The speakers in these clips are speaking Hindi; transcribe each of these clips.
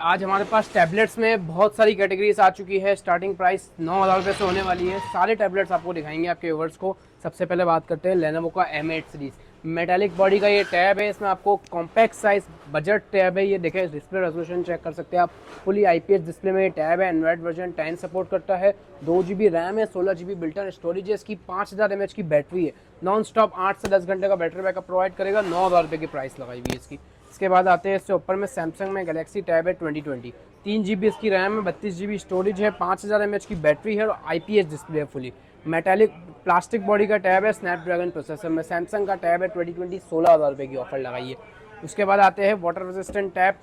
आज हमारे पास टैबलेट्स में बहुत सारी कैटेगरीज आ चुकी है। स्टार्टिंग प्राइस 9,000 रुपये से होने वाली है। सारे टैबलेट्स आपको दिखाएंगे आपके व्यूअर्स को। सबसे पहले बात करते हैं लेनोवो का M8 सीरीज़। मेटालिक बॉडी का ये टैब है। इसमें आपको कॉम्पैक्ट साइज बजट टैब है। ये देखें, डिस्प्ले रेजोल्यूशन चेक कर सकते हैं आप। फुली IPS डिस्प्ले में ये टैब है। एंड्रॉइड वर्जन 10 सपोर्ट करता है। 2 GB रैम है, 16 GB बिल्टन स्टोरेज है। इसकी 5000 mAh की बैटरी है। नॉन स्टॉप 8 से 10 घंटे का बैटरी बैकअप प्रोवाइड करेगा। 9,000 रुपये की प्राइस लगाई हुई है इसकी। इसके बाद आते हैं इससे ऊपर में सैमसंग में गैलेक्सी टैब है 2020। 3 GB इसकी रैम है, 32 GB स्टोरेज है, 5000 mAh की बैटरी है और IPS डिस्प्ले है फुली। मेटालिक प्लास्टिक बॉडी का टैब है, स्नैपड्रैगन प्रोसेसर में। सैमसंग का टैब है 2020, 16,000 रुपये की ऑफर लगाई है। उसके बाद आते हैं वाटर रेजिस्टेंट टैब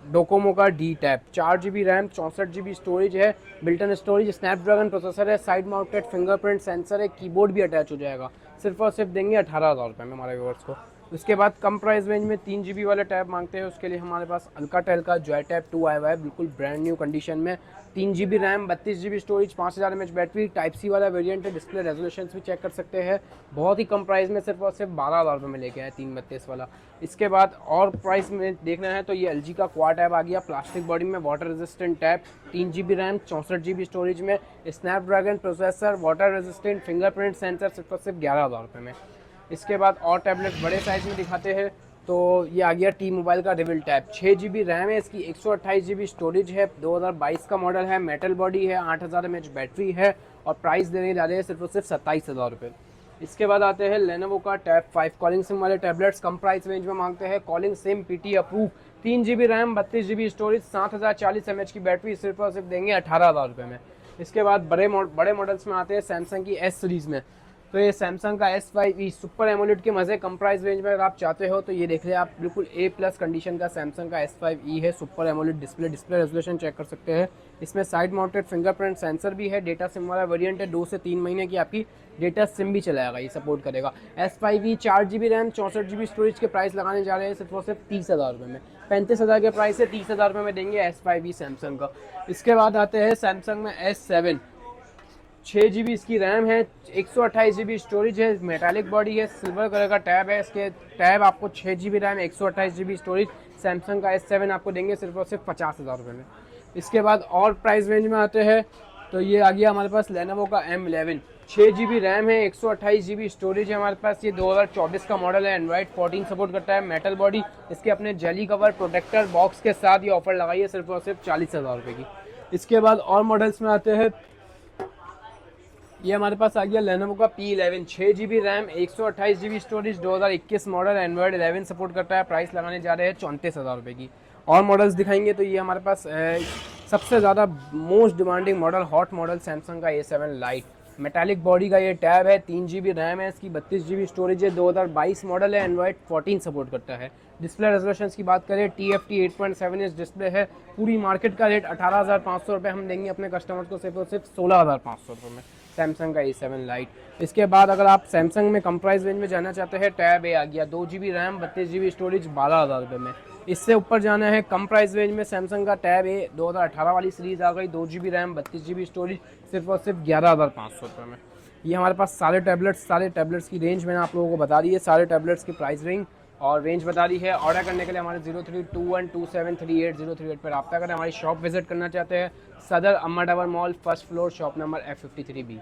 डोकोमो का D tab. 4 GB RAM, 64 GB storage है, बिल्टन स्टोरेज, स्नैपड्रैगन प्रोसेसर है, साइड माउंटेड फिंगरप्रिंट सेंसर है, कीबोर्ड भी अटैच हो जाएगा। सिर्फ और सिर्फ देंगे 18,000 रुपये में हमारे व्यूअर्स को। उसके बाद कम प्राइस रेंज में 3 GB वाले टैब मांगते हैं, उसके लिए हमारे पास अल्काटेल का जॉय टैब 2 आया हुआ है, बिल्कुल ब्रांड न्यू कंडीशन में। 3 GB RAM, 32 GB storage, 5000 mAh battery, type C वाला वेरिएंट है। डिस्प्ले रेजोल्यूशन भी चेक कर सकते हैं। बहुत ही कम प्राइस में सिर्फ और सिर्फ 12,000 रुपये में लेके आए 332 वाला। इसके बाद और प्राइस में देखना है तो ये LG का क्वाड टैब आ गया, प्लास्टिक बॉडी में, water resistant tab, 3 GB RAM, 64 GB storage में, Snapdragon processor, water resistant, fingerprint sensor, सिर्फ और सिर्फ 11,000 रुपये में। इसके बाद और टैबलेट बड़े साइज में दिखाते हैं तो ये आ गया T-Mobile का रिविल टैब। 6 GB रैम है इसकी, 128 GB स्टोरेज है, 2022 का मॉडल है, मेटल बॉडी है, 8000 mAh बैटरी है और प्राइस देने जा रहे हैं सिर्फ और सिर्फ 27,000 रुपये। इसके बाद आते हैं लेनोवो का टैब 5 कॉलिंग सिम वाले टैबलेट्स। कम प्राइस रेंज में मांगते हैं, calling SIM PT approve, 3 GB RAM, 32 GB storage, 7040 mAh की बैटरी, सिर्फ और सिर्फ देंगे 18,000 रुपये में। इसके बाद बड़े मॉडल्स में आते हैं सैमसंग की S सीरीज़ में। तो ये सैमसंग का S5e सुपर एमोलेड के मज़े कम प्राइस रेंज में अगर आप चाहते हो तो ये देख रहे हैं आप, बिल्कुल A+ कंडीशन का सैमसंग का S5e है, super AMOLED display resolution check कर सकते हैं। इसमें साइड माउंटेड फिंगरप्रिंट सेंसर भी है, डेटा सिम वाला वेरिएंट है, 2 से 3 महीने की आपकी डेटा सिम भी चलाएगा, ये सपोर्ट करेगा। S5e 4 GB RAM, 64 GB storage के प्राइस लगाने जा रहे हैं सिर्फ और सिर्फ 30,000 रुपये में। 35,000 के प्राइस से 30,000 रुपये में देंगे S5e सैमसंग का। इसके बाद आते हैं सैमसंग में S7। 6 GB इसकी रैम है, 128 GB स्टोरेज है, मेटालिक बॉडी है, सिल्वर कलर का टैब है। इसके टैब आपको 6 GB RAM, 128 GB storage, Samsung का S7 आपको देंगे सिर्फ और सिर्फ 50,000 रुपये में। इसके बाद और प्राइस रेंज में आते हैं तो ये आ गया हमारे पास लेनोवो का M11। 6 GB रैम है, 128 GB स्टोरेज है हमारे पास। ये 2024 का मॉडल है, एंड्रॉइड 14 सपोर्ट करता है, मेटल बॉडी। इसके अपने जेली कवर प्रोटेक्टर बॉक्स के साथ ये ऑफर लगाई है सिर्फ और सिर्फ 40,000 रुपये की। इसके बाद और मॉडल्स में आते हैं, ये हमारे पास आ गया लेनोवो का P11। 6 GB RAM, 128 GB storage, 2021 model, Android 11 support करता है। प्राइस लगाने जा रहे हैं 34,000 रुपये की। और मॉडल्स दिखाएंगे तो ये हमारे पास सबसे ज़्यादा most demanding model, hot model Samsung का A7 लाइट। मेटालिक बॉडी का ये टैब है, 3 GB रैम है इसकी, 32 GB स्टोरेज है, 2022 मॉडल है, एंड्रॉइड 14 सपोर्ट करता है। डिस्प्ले रेजोल्यूशन की बात करें, TFT 8.7 इंच डिस्प्ले है। पूरी मार्केट का रेट 18,500 रुपये, हम देंगे अपने कस्टमर्स को सिर्फ और सिर्फ 16,500 रुपये में सैमसंग का A7 लाइट। इसके बाद अगर आप सैमसंग में कम प्राइस रेंज में जाना चाहते हैं, टैब A आ गया, 2 GB रैम, 32 GB स्टोरेज, 12,000 रुपये में। इससे ऊपर जाना है कम प्राइस रेंज में, सैमसंग का टैब A 2018 वाली सीरीज़ आ गई, 2 GB रैम, 32 GB स्टोरेज, सिर्फ और सिर्फ 11,500 रुपये में। ये हमारे पास सारे टैबलेट्स की रेंज मैंने आप लोगों को बता दी है, सारे टैबलेट्स की प्राइस रेंज और रेंज बता दी है। ऑर्डर करने के लिए हमारे 03212738 पर रब्ता करें। हमारी शॉप विजिट करना चाहते हैं, सदर अम्मा tower mall, first floor, shop number F53B।